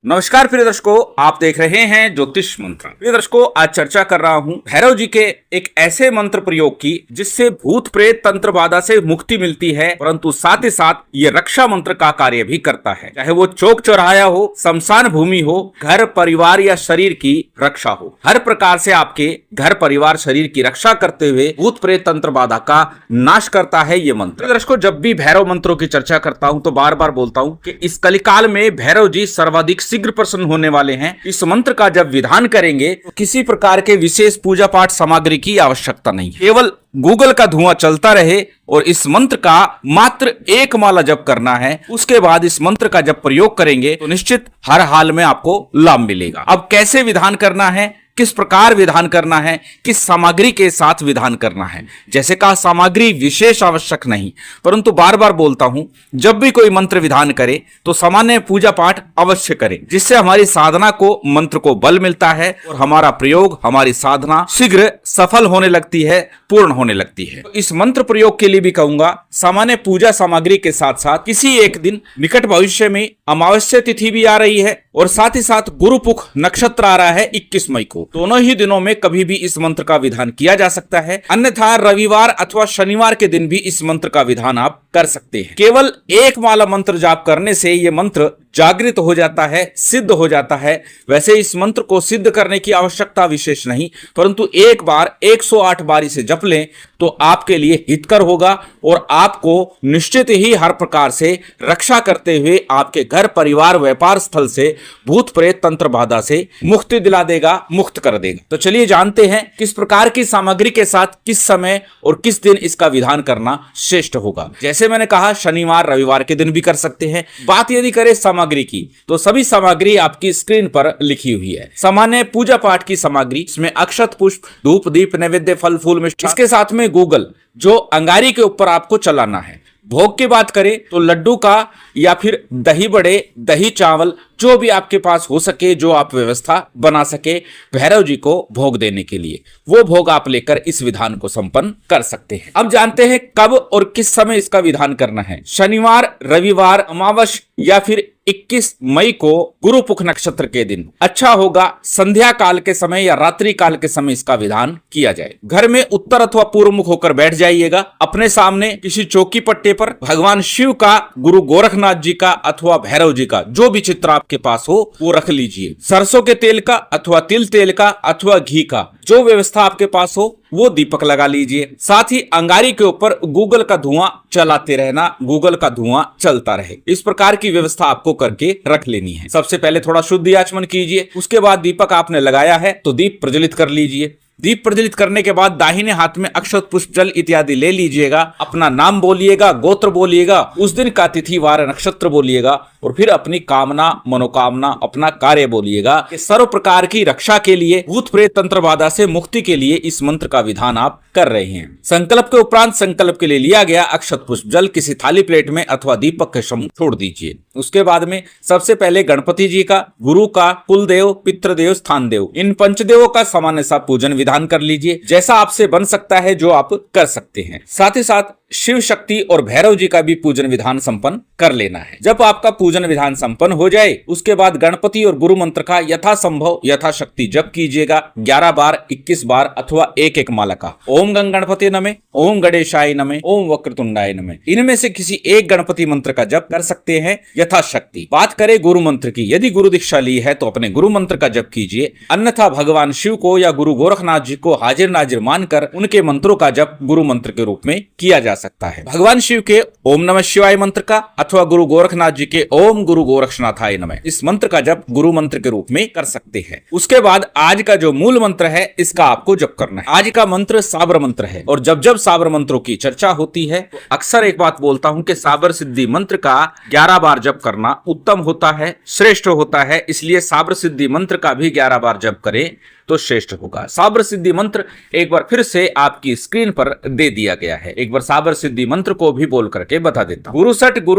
नमस्कार प्रिय दर्शकों, आप देख रहे हैं ज्योतिष मंत्र। प्रिय दर्शकों, आज चर्चा कर रहा हूं भैरव जी के एक ऐसे मंत्र प्रयोग की जिससे भूत प्रेत तंत्र बाधा से मुक्ति मिलती है, परंतु साथ ही साथ ये रक्षा मंत्र का कार्य भी करता है। चाहे वो चौक चौराहा हो, शमशान भूमि हो, घर परिवार या शरीर की रक्षा हो, हर प्रकार से आपके घर परिवार शरीर की रक्षा करते हुए भूत प्रेत तंत्र बाधा का नाश करता है ये मंत्र। दर्शकों, जब भी भैरव मंत्रों की चर्चा करता हूं तो बार बार बोलता हूं कि इस कलिकाल में भैरव जी सर्वाधिक शीघ्र प्रसन्न होने वाले हैं। इस मंत्र का जब विधान करेंगे तो किसी प्रकार के विशेष पूजा पाठ सामग्री की आवश्यकता नहीं, केवल गूगल का धुआं चलता रहे और इस मंत्र का मात्र एक माला जप करना है। उसके बाद इस मंत्र का जब प्रयोग करेंगे तो निश्चित हर हाल में आपको लाभ मिलेगा। अब कैसे विधान करना है, किस प्रकार विधान करना है, किस सामग्री के साथ विधान करना है, जैसे कहा सामग्री विशेष आवश्यक नहीं, परंतु बार बार बोलता हूं जब भी कोई मंत्र विधान करे तो सामान्य पूजा पाठ अवश्य करें, जिससे हमारी साधना को मंत्र को बल मिलता है और हमारा प्रयोग, हमारी साधना शीघ्र सफल होने लगती है, पूर्ण होने लगती है। तो इस मंत्र प्रयोग के लिए भी कहूंगा सामान्य पूजा सामग्री के साथ साथ किसी एक दिन निकट भविष्य में अमावस्या तिथि भी आ रही है और साथ ही साथ गुरुपुख नक्षत्र आ रहा है 21 मई को। दोनों ही दिनों में कभी भी इस मंत्र का विधान किया जा सकता है, अन्यथा रविवार अथवा शनिवार के दिन भी इस मंत्र का विधान आप कर सकते हैं। केवल एक माला मंत्र जाप करने से ये मंत्र जागृत हो जाता है, सिद्ध हो जाता है। वैसे इस मंत्र को सिद्ध करने की आवश्यकता विशेष नहीं, परंतु एक बार 108 बार इसे जप लें तो आपके लिए हितकर होगा और आपको निश्चित ही हर प्रकार से रक्षा करते हुए आपके घर परिवार व्यापार स्थल से भूत प्रेत तंत्र बाधा से मुक्ति दिला देगा, मुक्त कर देगा। तो चलिए जानते हैं किस प्रकार की सामग्री के साथ किस समय और किस दिन इसका विधान करना श्रेष्ठ होगा। जैसे मैंने कहा शनिवार रविवार के दिन भी कर सकते हैं। बात यदि करें सामग्री की तो सभी सामग्री आपकी स्क्रीन पर लिखी हुई है। सामान्य पूजा पाठ की सामग्री, इसमें अक्षत पुष्प, धूप दीप नैवेद्य, फल फूल मिष्ठान, इसके साथ में गूगल जो अंगारी के ऊपर आपको चलाना है। भोग की बात करें तो लड्डू का या फिर दही बड़े, दही चावल, जो भी आपके पास हो सके, जो आप व्यवस्था बना सके भैरव जी को भोग देने के लिए, वो भोग आप लेकर इस विधान को संपन्न कर सकते हैं। अब जानते हैं कब और किस समय इसका विधान करना है। शनिवार, रविवार, अमावस्या या फिर 21 मई को गुरुपुख नक्षत्र के दिन अच्छा होगा संध्या काल के समय या रात्रि काल के समय इसका विधान किया जाए। घर में उत्तर अथवा पूर्व मुख होकर बैठ जाइएगा। अपने सामने किसी चौकी पट्टे पर भगवान शिव का, गुरु गोरखनाथ जी का अथवा भैरव जी का जो भी चित्र आपके पास हो वो रख लीजिए। सरसों के तेल का अथवा तिल तेल का अथवा घी का जो व्यवस्था आपके पास हो वो दीपक लगा लीजिए। साथ ही अंगारी के ऊपर गूगल का धुआं चलाते रहना, गूगल का धुआं चलता रहे। इस प्रकार की व्यवस्था आपको करके रख लेनी है। सबसे पहले थोड़ा शुद्ध आचमन कीजिए, उसके बाद दीपक आपने लगाया है तो दीप प्रज्वलित कर लीजिए। दीप प्रज्वलित करने के बाद दाहिने हाथ में अक्षत पुष्प जल इत्यादि ले लीजिएगा। अपना नाम बोलिएगा, गोत्र बोलिएगा, उस दिन का तिथि वार नक्षत्र बोलिएगा और फिर अपनी कामना, मनोकामना, अपना कार्य बोलिएगा कि सर्व प्रकार की रक्षा के लिए, भूत प्रेत तंत्र बाधा से मुक्ति के लिए इस मंत्र का विधान आप कर रहे हैं। संकल्प के उपरांत संकल्प के लिए लिया गया अक्षत पुष्प जल किसी थाली प्लेट में अथवा दीपक के सम्मुख छोड़ दीजिए। उसके बाद में सबसे पहले गणपति जी का, गुरु का, कुलदेव, पितृदेव, स्थान देव, इन पंचदेवों का सामान्य सा पूजन विधान कर लीजिए। जैसा आपसे बन सकता है जो आप कर सकते हैं। साथ ही साथ शिव शक्ति और भैरव जी का भी पूजन विधान संपन्न कर लेना है। जब आपका पूजन विधान संपन्न हो जाए उसके बाद गणपति और गुरु मंत्र का यथासंभव यथाशक्ति जप कीजिएगा 11 बार, 21 बार अथवा एक माला का। ओम गंग गणपति नमः, ओम गणेशाय नमः, ओम वक्रतुंडाय नमः, इनमें से किसी एक गणपति मंत्र का जप कर सकते हैं यथाशक्ति। बात करें गुरु मंत्र की, यदि गुरु दीक्षा ली है तो अपने गुरु मंत्र का जप कीजिए, अन्यथा भगवान शिव को या गुरु गोरखनाथ जी को हाजिर नाजिर मानकर उनके मंत्रों का जप गुरु मंत्र के रूप में किया जा सकता है। भगवान शिव के ओम नमः शिवाय मंत्र का अथवा गुरु गोरखनाथ जी के ओम गुरु गोरक्षनाथाय नमः, इस मंत्र का जप गुरु मंत्र के रूप में कर सकते हैं। उसके बाद आज का जो मूल मंत्र है इसका आपको जप करना है। आज का मंत्र साबर मंत्र है और जब जब साबर मंत्रों की चर्चा होती है तो अक्सर एक बात बोलता हूं कि साबर सिद्धि मंत्र का 11 बार जप करना उत्तम होता है, श्रेष्ठ होता है। इसलिए साबर सिद्धि मंत्र का भी 11 बार जप करें तो श्रेष्ठ होगा। साबर सिद्धि मंत्र एक बार फिर से आपकी स्क्रीन पर दे दिया गया है। एक बार साबर सिद्धि मंत्र को भी बोल करके बता देता हूं। गुरु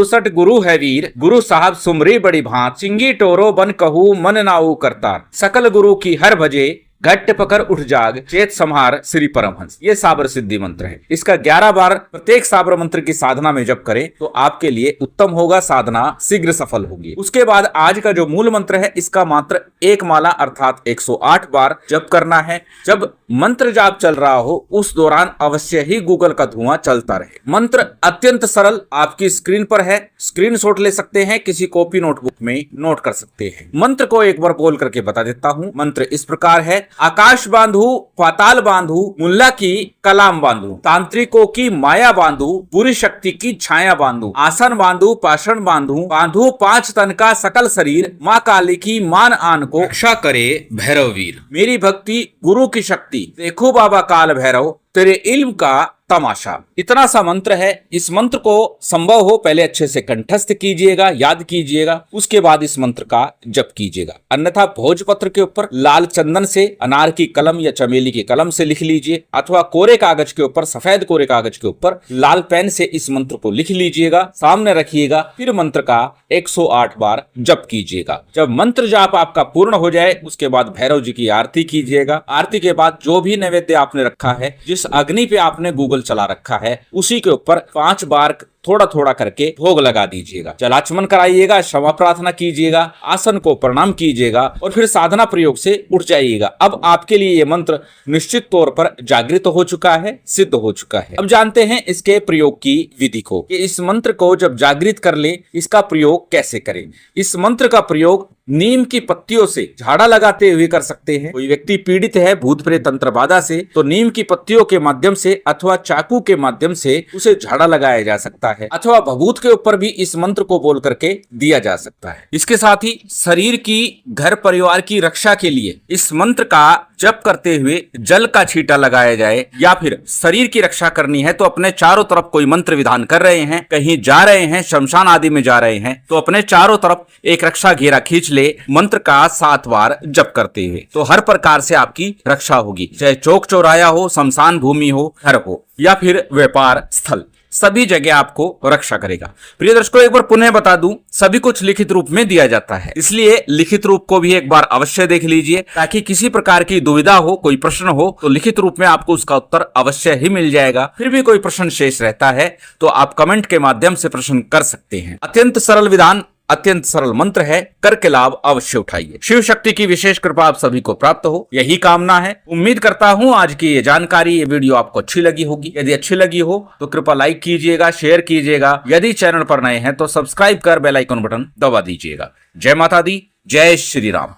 सट गुरु है वीर, गुरु साहब सुमरी बड़ी भांत, सिंगी टोरो बन कहू मन नाऊ करतार, सकल गुरु की हर भजे, घट पकर उठ जाग, चेत संहार श्री परमहंस। ये साबर सिद्धि मंत्र है। इसका 11 बार प्रत्येक साबर मंत्र की साधना में जप करें तो आपके लिए उत्तम होगा, साधना शीघ्र सफल होगी। उसके बाद आज का जो मूल मंत्र है इसका मात्र एक माला अर्थात 108 बार जप करना है। जब मंत्र जाप चल रहा हो उस दौरान अवश्य ही गूगल का धुआं चलता रहे। मंत्र अत्यंत सरल आपकी स्क्रीन पर है, स्क्रीनशॉट ले सकते हैं, किसी कॉपी नोटबुक में नोट कर सकते हैं। मंत्र को एक बार बोल करके बता देता हूं। मंत्र इस प्रकार है, आकाश बांधू पाताल बांधू, मुल्ला की कलाम बांधू, तांत्रिकों की माया बांधू, बुरी शक्ति की छाया बांधू, आसन बांधू पाषण बांधू, बांधू 5 तन का सकल शरीर, माँ काली की मान आन को रक्षा करे भैरव वीर। मेरी भक्ति गुरु की शक्ति, देखो बाबा काल भैरव तेरे इल्म का तमाशा। इतना सा मंत्र है। इस मंत्र को संभव हो पहले अच्छे से कंठस्थ कीजिएगा, याद कीजिएगा, उसके बाद इस मंत्र का जप कीजिएगा। अन्यथा भोजपत्र के ऊपर लाल चंदन से, अनार की कलम या चमेली की कलम से लिख लीजिए, अथवा कोरे कागज के ऊपर, सफेद कोरे कागज के ऊपर लाल पेन से इस मंत्र को लिख लीजिएगा, सामने रखिएगा, फिर मंत्र का 108 बार जप कीजिएगा। जब मंत्र जाप आपका पूर्ण हो जाए उसके बाद भैरव जी की आरती कीजिएगा। आरती के बाद जो भी नैवेद्य आपने रखा है, जिस अग्नि पे आपने गूगल चला रखा है, उसी के ऊपर 5 बार थोड़ा थोड़ा करके भोग लगा दीजिएगा। जलाचमन कराइएगा, क्षमा प्रार्थना कीजिएगा, आसन को प्रणाम कीजिएगा और फिर साधना प्रयोग से उठ जाइएगा। अब आपके लिए ये मंत्र निश्चित तौर पर जागृत हो चुका है, सिद्ध हो चुका है। अब जानते हैं इसके प्रयोग की विधि को, कि इस मंत्र को जब जागृत कर ले इसका प्रयोग कैसे करें। इस मंत्र का प्रयोग नीम की पत्तियों से झाड़ा लगाते हुए कर सकते हैं। कोई व्यक्ति पीड़ित है भूत प्रेत तंत्र बाधा से, तो नीम की पत्तियों के माध्यम से अथवा चाकू के माध्यम से उसे झाड़ा लगाया जा सकता है, अथवा भभूत के ऊपर भी इस मंत्र को बोल करके दिया जा सकता है। इसके साथ ही शरीर की, घर परिवार की रक्षा के लिए इस मंत्र का जप करते हुए जल का छींटा लगाया जाए, या फिर शरीर की रक्षा करनी है तो अपने चारों तरफ कोई मंत्र विधान कर रहे हैं, कहीं जा रहे हैं, शमशान आदि में जा रहे हैं, तो अपने चारों तरफ एक रक्षा घेरा खींच ले मंत्र का 7 बार जप करते हुए, तो हर प्रकार से आपकी रक्षा होगी। चाहे चौक चौराया हो, शमशान भूमि हो, घर हो, या फिर व्यापार स्थल, सभी जगह आपको रक्षा करेगा। प्रिय दर्शकों, एक बार पुनः बता दूं, सभी कुछ लिखित रूप में दिया जाता है, इसलिए लिखित रूप को भी एक बार अवश्य देख लीजिए, ताकि किसी प्रकार की दुविधा हो, कोई प्रश्न हो तो लिखित रूप में आपको उसका उत्तर अवश्य ही मिल जाएगा। फिर भी कोई प्रश्न शेष रहता है तो आप कमेंट के माध्यम से प्रश्न कर सकते हैं। अत्यंत सरल विधान, अत्यंत सरल मंत्र है, करके लाभ अवश्य उठाइए। शिव शक्ति की विशेष कृपा आप सभी को प्राप्त हो, यही कामना है। उम्मीद करता हूं आज की ये जानकारी, ये वीडियो आपको अच्छी लगी होगी। यदि अच्छी लगी हो तो कृपया लाइक कीजिएगा, शेयर कीजिएगा। यदि चैनल पर नए हैं तो सब्सक्राइब कर बेल आइकन बटन दबा दीजिएगा। जय माता दी, जय श्री राम।